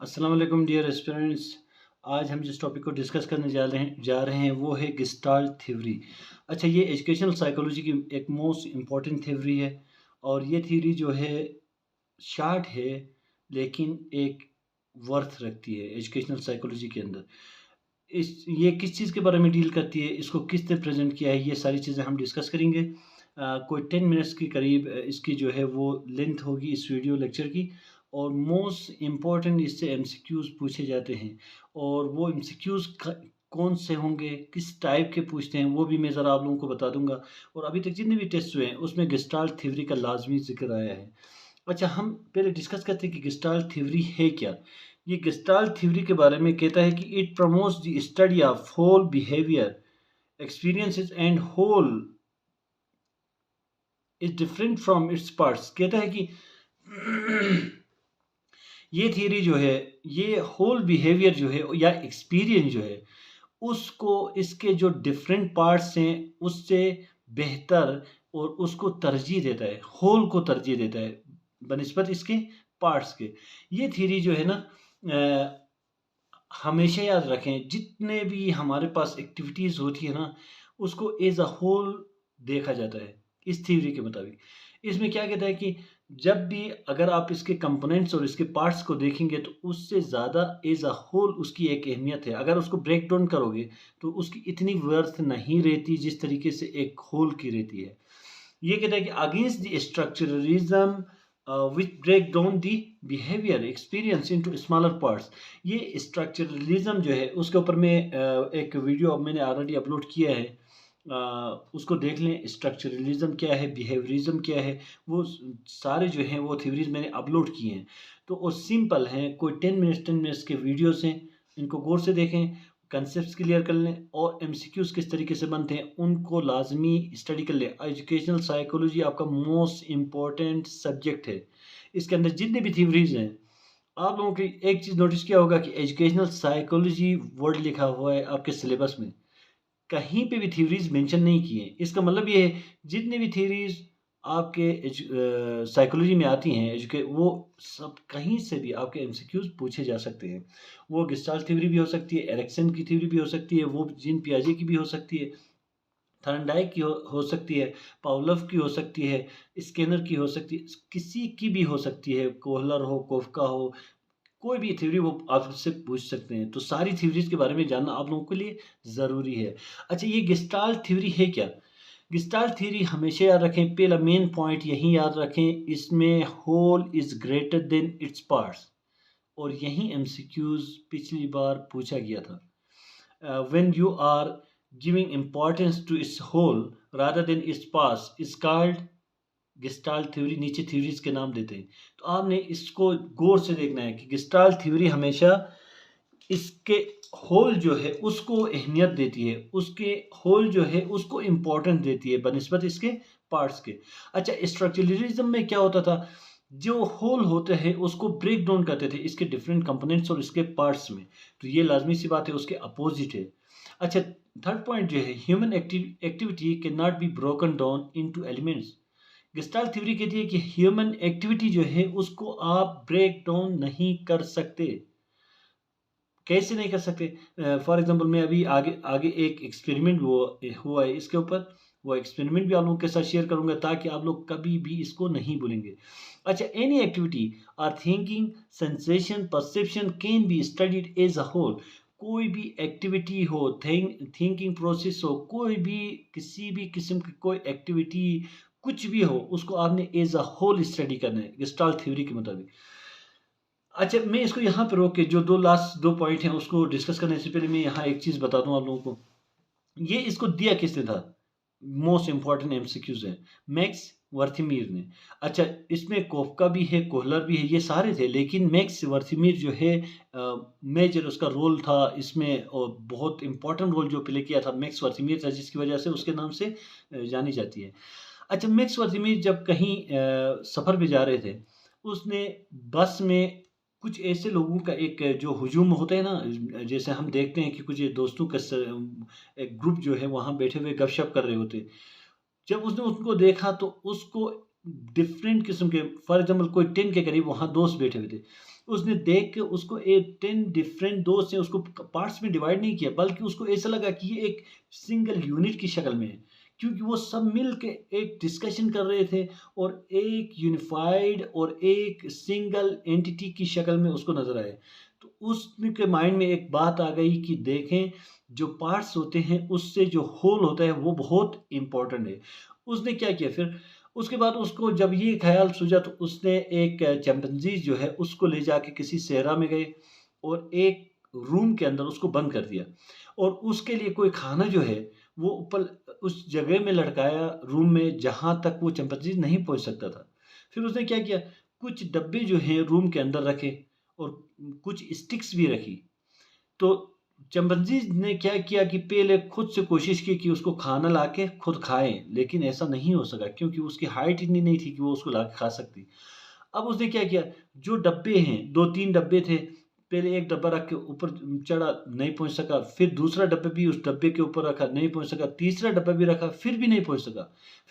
अस्सलाम वालेकुम dear aspirants. आज हम जिस टॉपिक को डिस्कस करने जा रहे हैं वो है गेस्टाल्ट थ्योरी। अच्छा, ये एजुकेशनल साइकोलॉजी की एक मोस्ट इम्पॉर्टेंट थ्योरी है और ये थ्योरी जो है शार्ट है लेकिन एक वर्थ रखती है एजुकेशनल साइकोलॉजी के अंदर। इस ये किस चीज़ के बारे में डील करती है, इसको किसने प्रेज़ेंट किया है, ये सारी चीज़ें हम डिस्कस करेंगे। कोई 10 मिनट्स के करीब इसकी जो है वो लेंथ होगी इस वीडियो लेक्चर की। और मोस्ट इम्पोर्टेंट इससे एमसीक्यूज़ पूछे जाते हैं और वो एमसीक्यूज़ कौन से होंगे, किस टाइप के पूछते हैं, वो भी मैं ज़रा आप लोगों को बता दूँगा। और अभी तक जितने भी टेस्ट हुए हैं उसमें गेस्टाल्ट थ्योरी का लाज़मी ज़िक्र आया है। अच्छा, हम पहले डिस्कस करते हैं कि गेस्टाल्ट थ्योरी है क्या? ये गेस्टाल्ट थ्योरी के बारे में कहता है कि it promotes the study of whole behaviour, experiences and whole is different from its parts. कहता है कि ये थ्योरी जो है, ये होल बिहेवियर जो है या एक्सपीरियंस जो है, उसको इसके जो डिफरेंट पार्ट्स हैं उससे बेहतर और उसको तरजीह देता है, होल को तरजीह देता है बनिस्बत इसके पार्ट्स के। ये थ्योरी जो है ना, हमेशा याद रखें जितने भी हमारे पास एक्टिविटीज़ होती है ना, उसको एज़ अ होल देखा जाता है इस थ्योरी के मुताबिक। इसमें क्या कहता है कि जब भी अगर आप इसके कंपोनेंट्स और इसके पार्ट्स को देखेंगे तो उससे ज़्यादा एज़ अ होल उसकी एक अहमियत है। अगर उसको ब्रेक डाउन करोगे तो उसकी इतनी वर्थ नहीं रहती जिस तरीके से एक होल की रहती है। ये कहता है कि against the structuralism which break down the behaviour experience into smaller parts. ये स्ट्रक्चरलिज्म जो है उसके ऊपर मैं एक वीडियो अब मैंने ऑलरेडी अपलोड किया है। उसको देख लें, स्ट्रक्चरलिज्म क्या है, बिहेवियरिज्म क्या है, वो सारे जो हैं वो थ्योरीज मैंने अपलोड किए हैं। तो वो सिंपल हैं, कोई 10 मिनट्स के वीडियोस हैं, इनको गौर से देखें, कंसेप्ट्स क्लियर कर लें और एमसीक्यूज़ किस तरीके से बनते हैं उनको लाजमी स्टडी कर लें। एजुकेशनल साइकोलॉजी आपका मोस्ट इम्पॉर्टेंट सब्जेक्ट है। इसके अंदर जितने भी थ्योरीज हैं, आप लोगों की एक चीज़ नोटिस किया होगा कि एजुकेशनल साइकोलॉजी वर्ड लिखा हुआ है आपके सिलेबस में, कहीं पे भी थ्योरीज मेंशन नहीं किए हैं। इसका मतलब ये है जितनी भी थ्योरीज आपके साइकोलॉजी में आती हैं एजुके वो सब कहीं से भी आपके एमसीक्यूज पूछे जा सकते हैं। वो गेस्टाल्ट थ्योरी भी हो सकती है, एरिक्सन की थ्योरी भी हो सकती है, वो जीन पियाजे की भी हो सकती है, थॉर्नडाइक की हो सकती है, पावलोव की हो सकती है, स्किनर की हो सकती है, किसी की भी हो सकती है, कोहलर हो, कोफका हो, कोई भी थ्योरी वो आपसे पूछ सकते हैं। तो सारी थ्योरीज़ के बारे में जानना आप लोगों के लिए ज़रूरी है। अच्छा, ये गेस्टाल्ट थ्योरी है क्या? गेस्टाल्ट थ्योरी हमेशा याद रखें, पहला मेन पॉइंट यही याद रखें, इसमें whole is greater than its parts. और यही एमसीक्यूज़ पिछली बार पूछा गया था। When you are giving importance to its whole rather than its parts is called gestalt theory. नीचे थ्योरीज के नाम देते हैं। तो आपने इसको गौर से देखना है कि गेस्टाल्ट थ्योरी हमेशा इसके होल जो है उसको अहमियत देती है, उसके होल जो है उसको इम्पोर्टेंस देती है बनिस्बत इसके पार्ट्स के। अच्छा, स्ट्रक्चरलिज्म में क्या होता था, जो होल होते हैं उसको ब्रेक डाउन करते थे इसके डिफरेंट कंपोनेंट्स और इसके पार्ट्स में। तो ये लाजमी सी बात है, उसके अपोजिट है। अच्छा, थर्ड पॉइंट जो है, human activity can not be broken down into elements. Gestalt theory कहती है कि ह्यूमन एक्टिविटी जो है उसको आप ब्रेक डाउन नहीं कर सकते। कैसे नहीं कर सकते? फॉर एग्जांपल मैं अभी आगे आगे एक एक्सपेरिमेंट हुआ है इसके ऊपर, वो एक्सपेरिमेंट भी आप लोगों के साथ शेयर करूंगा ताकि आप लोग कभी भी इसको नहीं भूलेंगे। अच्छा, एनी एक्टिविटी और thinking, sensation, perception can be studied as a whole. कोई भी एक्टिविटी हो, थिंकिंग प्रोसेस हो, कोई भी किसी भी किस्म की कोई एक्टिविटी, कुछ भी हो, उसको आपने एज अ होल स्टडी करना है गेस्टाल्ट थ्योरी के मुताबिक। अच्छा, मैं इसको यहाँ पे रोक के जो 2 लास्ट 2 पॉइंट हैं उसको डिस्कस करने से पहले मैं यहाँ एक चीज़ बता दूँ आप लोगों को। ये इसको दिया किसने था? मोस्ट इम्पोर्टेंट एमसीक्यूज़ है, मैक्स वर्थमीर ने। अच्छा, इसमें कोफ़का भी है, कोहलर भी है, ये सारे थे, लेकिन मैक्स वर्थमीर जो है मेजर उसका रोल था इसमें और बहुत इम्पोर्टेंट रोल जो प्ले किया था मैक्स वर्थमीर था, जिसकी वजह से उसके नाम से जानी जाती है। अच्छा, मैक्स वर्थमीर जब कहीं सफ़र पे जा रहे थे, उसने बस में कुछ ऐसे लोगों का एक जो हुजूम होता है ना, जैसे हम देखते हैं कि कुछ दोस्तों का एक ग्रुप जो है वहाँ बैठे हुए गपशप कर रहे होते। जब उसने उनको देखा तो उसको डिफरेंट किस्म के, फॉर एग्जांपल कोई 10 के करीब वहाँ दोस्त बैठे हुए थे। उसने देख के उसको 10 डिफरेंट दोस्त हैं, उसको पार्ट्स में डिवाइड नहीं किया, बल्कि उसको ऐसा लगा कि ये एक सिंगल यूनिट की शक्ल में है, क्योंकि वो सब मिल के एक डिस्कशन कर रहे थे और एक यूनिफाइड और एक सिंगल एंटिटी की शक्ल में उसको नजर आए। तो उसके माइंड में एक बात आ गई कि देखें, जो पार्ट्स होते हैं उससे जो होल होता है वो बहुत इंपॉर्टेंट है। उसने क्या किया फिर, उसके बाद उसको जब ये ख्याल सूझा तो उसने एक चिंपैंजी जो है उसको ले जाके किसी सहरा में गए और एक रूम के अंदर उसको बंद कर दिया, और उसके लिए कोई खाना जो है वो ऊपर उस जगह में लटकाया रूम में जहां तक वो चिंपैंजी नहीं पहुंच सकता था। फिर उसने क्या किया, कुछ डब्बे जो हैं रूम के अंदर रखे और कुछ स्टिक्स भी रखी। तो चिंपैंजी ने क्या किया कि पहले खुद से कोशिश की कि उसको खाना लाके खुद खाए, लेकिन ऐसा नहीं हो सका क्योंकि उसकी हाइट इतनी नहीं थी कि वो उसको लाके खा सकती। अब उसने क्या किया, जो डब्बे हैं 2-3 डब्बे थे, पहले एक डब्बा रख के ऊपर चढ़ा, नहीं पहुंच सका, फिर दूसरा डब्बा भी उस डब्बे के ऊपर रखा, नहीं पहुंच सका, तीसरा डब्बा भी रखा, फिर भी नहीं पहुंच सका।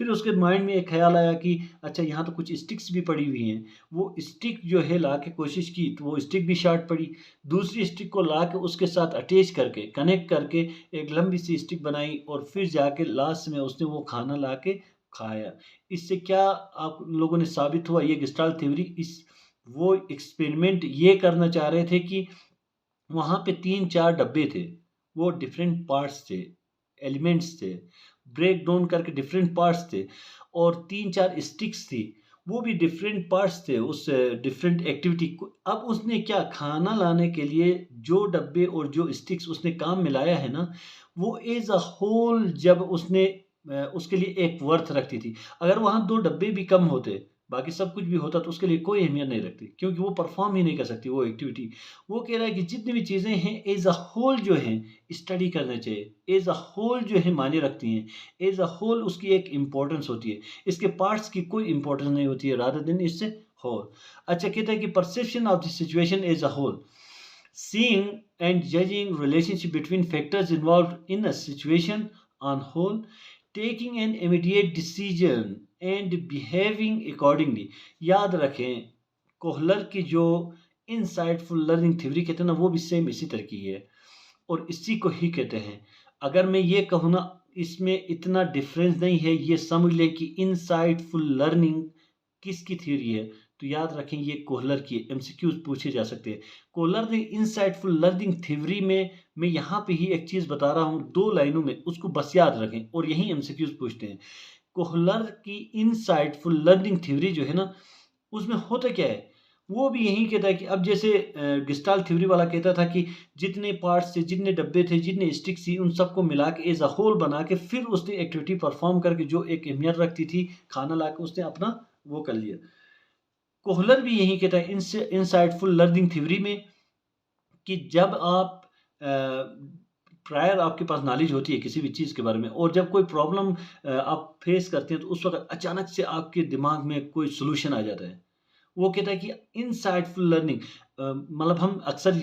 फिर उसके माइंड में एक ख्याल आया कि अच्छा यहाँ तो कुछ स्टिक्स भी पड़ी हुई हैं। वो स्टिक जो है ला के कोशिश की तो वो स्टिक भी शॉर्ट पड़ी, दूसरी स्टिक को ला के उसके साथ अटैच करके कनेक्ट करके एक लंबी सी स्टिक बनाई और फिर जाके लास्ट में उसने वो खाना ला के खाया। इससे क्या आप लोगों ने साबित हुआ, ये गेस्टाल्ट थ्योरी इस वो एक्सपेरिमेंट ये करना चाह रहे थे कि वहाँ पे 3-4 डब्बे थे, वो डिफरेंट पार्ट्स थे, एलिमेंट्स थे, ब्रेक डाउन करके डिफरेंट पार्ट्स थे, और 3-4 स्टिक्स थी, वो भी डिफरेंट पार्ट्स थे उस डिफरेंट एक्टिविटी को। अब उसने क्या, खाना लाने के लिए जो डब्बे और जो स्टिक्स उसने काम में लाया है ना, वो एज़ अ होल जब उसने उसके लिए एक वर्थ रखती थी। अगर वहाँ 2 डब्बे भी कम होते, बाकी सब कुछ भी होता, तो उसके लिए कोई अहमियत नहीं रखती, क्योंकि वो परफ़ॉर्म ही नहीं कर सकती वो एक्टिविटी। वो कह रहा है कि जितनी भी चीज़ें हैं एज़ अ होल जो हैं स्टडी करना चाहिए, एज़ अ होल जो है मायने रखती हैं, एज़ अ होल उसकी एक इम्पोर्टेंस होती है, इसके पार्ट्स की कोई इम्पोर्टेंस नहीं होती है, रादर देन इससे होल। अच्छा, कहता है कि perception of the situation as a whole, seeing and judging relationship between factors involved in a situation on whole, taking an immediate decision and behaving accordingly। याद रखें, कोहलर की जो इनसाइटफुल लर्निंग थ्योरी कहते हैं ना, वो भी सेम इसी तरह की है और इसी को ही कहते हैं। अगर मैं ये कहूँ ना, इसमें इतना डिफरेंस नहीं है, ये समझ लें कि इनसाइटफुल लर्निंग किसकी थ्योरी है, तो याद रखें ये कोहलर की एमसीक्यूज पूछे जा सकते हैं। कोहलर ने इनसाइटफुल लर्निंग थ्योरी में, मैं यहाँ पे ही एक चीज़ बता रहा हूँ 2 लाइनों में, उसको बस याद रखें और यही एमसीक्यूज पूछते हैं। कोहलर की इनसाइटफुल लर्निंग थ्योरी जो है ना, उसमें होता क्या है, वो भी यही कहता है कि अब जैसे गेस्टाल्ट थ्योरी वाला कहता था कि जितने पार्ट्स थे, जितने डब्बे थे, जितने स्टिक्स थी, उन सबको मिला के एज अ होल बना के फिर उसने एक्टिविटी परफॉर्म करके जो एक अहमियत रखती थी, खाना ला के उसने अपना वो कर लिया। कोहलर भी यही कहता है इनसाइटफुल लर्निंग थ्योरी में कि जब आप प्रायर आपके पास नॉलेज होती है किसी भी चीज़ के बारे में, और जब कोई प्रॉब्लम आप फेस करते हैं तो उस वक्त अचानक से आपके दिमाग में कोई सोल्यूशन आ जाता है। वो कहता है कि इनसाइटफुल लर्निंग, मतलब हम अक्सर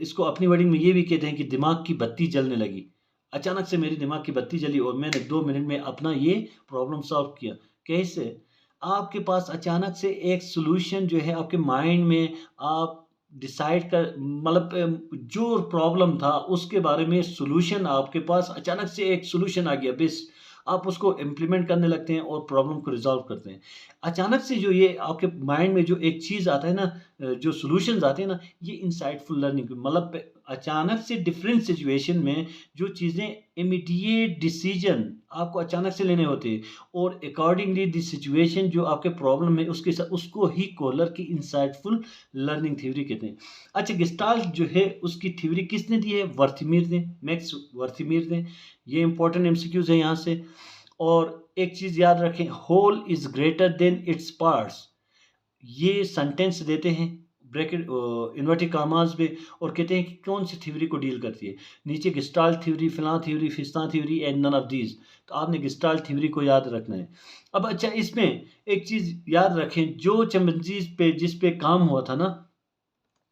इसको अपनी वर्डिंग में ये भी कहते हैं कि दिमाग की बत्ती जलने लगी। अचानक से मेरी दिमाग की बत्ती जली और मैंने 2 मिनट में अपना ये प्रॉब्लम सॉल्व किया। कैसे? आपके पास अचानक से एक सॉल्यूशन जो है आपके माइंड में, आप डिसाइड कर, मतलब जो प्रॉब्लम था उसके बारे में सॉल्यूशन आपके पास, अचानक से एक सॉल्यूशन आ गया, बस आप उसको इम्प्लीमेंट करने लगते हैं और प्रॉब्लम को रिज़ॉल्व करते हैं। अचानक से जो ये आपके माइंड में जो एक चीज़ आता है ना, जो सॉल्यूशंस आते हैं ना, ये इनसाइटफुल लर्निंग, मतलब अचानक से डिफरेंट सिचुएशन में जो चीज़ें इमीडिएट डिसीजन आपको अचानक से लेने होते हैं और अकॉर्डिंगली द सिचुएशन जो आपके प्रॉब्लम है उसके साथ, उसको ही कोहलर की इनसाइटफुल लर्निंग थ्योरी कहते हैं। अच्छा, गेस्टाल्ट जो है उसकी थ्योरी किसने दी है? वर्थमीर ने, मैक्स वर्थमीर ने। ये इंपॉर्टेंट एमसीक्यूज है यहाँ से। और एक चीज़ याद रखें, whole is greater than its parts. ये सेंटेंस देते हैं ब्रैकेट इन्वर्टेड कॉमास में और कहते हैं कि कौन सी थ्योरी को डील करती है। नीचे गेस्टाल्ट थ्योरी, फिलां थ्योरी, फिस्तां theory and none of these. तो आपने गेस्टाल्ट थ्योरी को याद रखना है। अब अच्छा, इसमें एक चीज़ याद रखें, जो चिंपैंजीज पे जिस पे काम हुआ था ना,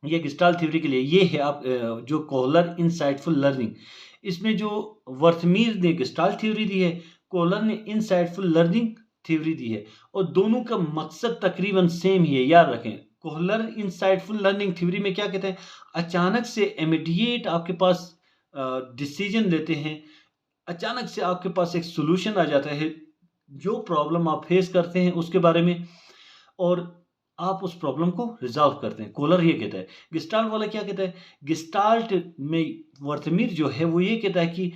ये गेस्टाल्ट थ्योरी के लिए, ये है आप जो कोहलर इनसाइटफुल लर्निंग। इसमें जो वर्थमीर ने गेस्टाल्ट थ्योरी दी है, कोहलर ने इनसाइटफुल लर्निंग थ्योरी दी है, और दोनों का मकसद तकरीबन सेम ही है, याद रखें। कोहलर इंसाइटफुल लर्निंग थ्योरी में क्या कहते हैं, अचानक से इमीडिएट आपके पास डिसीजन लेते हैं, अचानक से आपके पास एक सॉल्यूशन आ जाता है जो प्रॉब्लम आप फेस करते हैं उसके बारे में, और आप उस प्रॉब्लम को रिजॉल्व करते हैं। कोलर ये कहता है। गेस्टाल्ट वाला क्या कहता है, गेस्टाल्ट में वर्तमीर जो है वो ये कहता है कि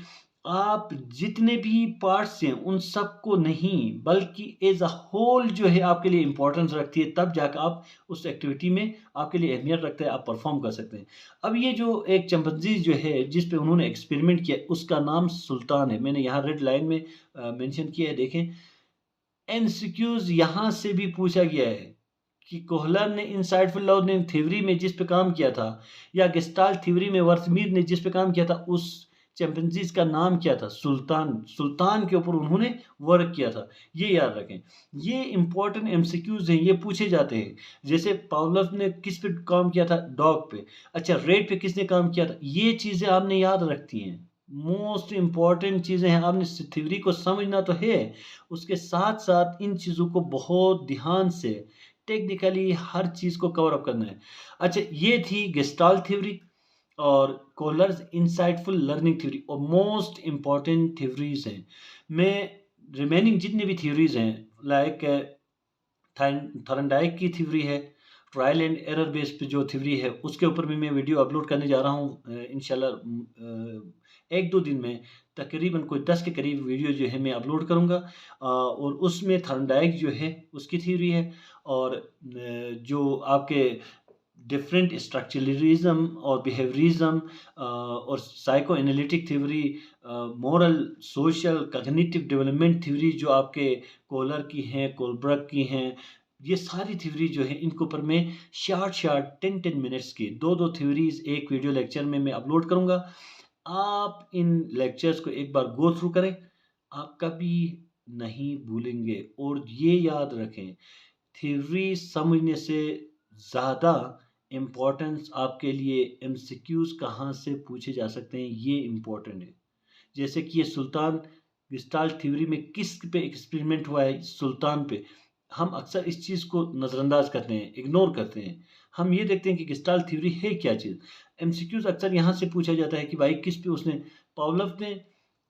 आप जितने भी पार्ट्स हैं उन सबको नहीं बल्कि एज अ होल जो है आपके लिए इंपॉर्टेंस रखती है, तब जाकर आप उस एक्टिविटी में आपके लिए अहमियत रखता है, आप परफॉर्म कर सकते हैं। अब ये जो एक चिंपैंजी जो है जिस पे उन्होंने एक्सपेरिमेंट किया उसका नाम सुल्तान है, मैंने यहाँ रेड लाइन में मेंशन किया है, देखें। एमसीक्यूज यहाँ से भी पूछा गया है कि कोहलर ने इनसाइटफुल लर्निंग थ्योरी में जिस पे काम किया था या गेस्टाल्ट थ्योरी में वर्थमीर ने जिस पे काम किया था उस चैंपियंजीज का नाम क्या था, सुल्तान। सुल्तान के ऊपर उन्होंने वर्क किया था, ये याद रखें। ये इंपॉर्टेंट एमसीक्यूज हैं, ये पूछे जाते हैं। जैसे पावलोव ने किस पे काम किया था, डॉग पे। अच्छा, रेड पे किसने काम किया था, ये चीज़ें आपने याद रखती हैं। मोस्ट इंपॉर्टेंट चीज़ें हैं, आपने थ्योरी को समझना तो है, उसके साथ साथ इन चीज़ों को बहुत ध्यान से टेक्निकली हर चीज़ को कवर अप करना है। अच्छा, ये थी गेस्टाल्ट थ्योरी और कोहलर्स इंसाइटफुल लर्निंग थ्योरी, और मोस्ट इंपॉर्टेंट थ्योरीज हैं। मैं रिमेनिंग जितनी भी थ्योरीज हैं लाइक थॉर्नडाइक की थ्योरी है, ट्रायल एंड एरर बेस पे जो थ्योरी है उसके ऊपर भी मैं वीडियो अपलोड करने जा रहा हूँ इंशाल्लाह। एक दो दिन में तकरीबन कोई 10 के करीब वीडियो जो है मैं अपलोड करूँगा, और उसमें थॉर्नडाइक जो है उसकी थ्योरी है, और जो आपके डिफरेंट स्ट्रक्चरलिज्म और बिहेवियरिज्म और psycho analytic theory, moral social cognitive development theory जो आपके कोहलर की हैं, कोलब्रग की हैं, ये सारी थ्योरी जो है इनके ऊपर मैं शार्ट 10 मिनट्स की दो दो थ्योरीज एक वीडियो लेक्चर में मैं अपलोड करूँगा। आप इन लेक्चर्स को एक बार गो थ्रू करें, आप कभी नहीं भूलेंगे। और ये याद रखें, थ्योरी समझने से ज़्यादा इम्पोर्टेंस आपके लिए एमसीक्यूज़ कहाँ से पूछे जा सकते हैं ये इम्पोर्टेंट है। जैसे कि ये सुल्तान गेस्टाल्ट थ्योरी में किस पे एक्सपेरिमेंट हुआ है, सुल्तान पे। हम अक्सर इस चीज़ को नज़रअंदाज करते हैं, इग्नोर करते हैं। हम ये देखते हैं कि गेस्टाल्ट थ्योरी है क्या चीज़। एमसीक्यूज़ अक्सर यहाँ से पूछा जाता है कि भाई किस पे उसने, पावलोव ने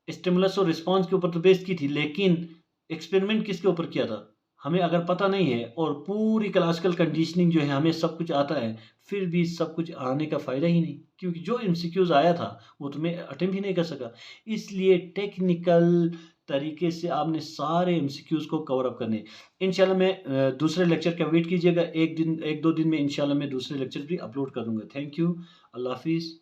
स्टिमुलस और रिस्पॉन्स के ऊपर तो बेस की थी, लेकिन एक्सपेरिमेंट किसके ऊपर किया था। हमें अगर पता नहीं है और पूरी क्लासिकल कंडीशनिंग जो है हमें सब कुछ आता है, फिर भी सब कुछ आने का फ़ायदा ही नहीं, क्योंकि जो एमसीक्यूज़ आया था वो तो मैं अटेम्प्ट ही नहीं कर सका। इसलिए टेक्निकल तरीके से आपने सारे एमसीक्यूज़ को कवर अप करने। इंशाल्लाह मैं दूसरे लेक्चर का वेट कीजिएगा, एक दो दिन में इंशाल्लाह मैं दूसरे लेक्चर भी अपलोड कर दूँगा। Thank you. अल्लाह हाफ़िज़।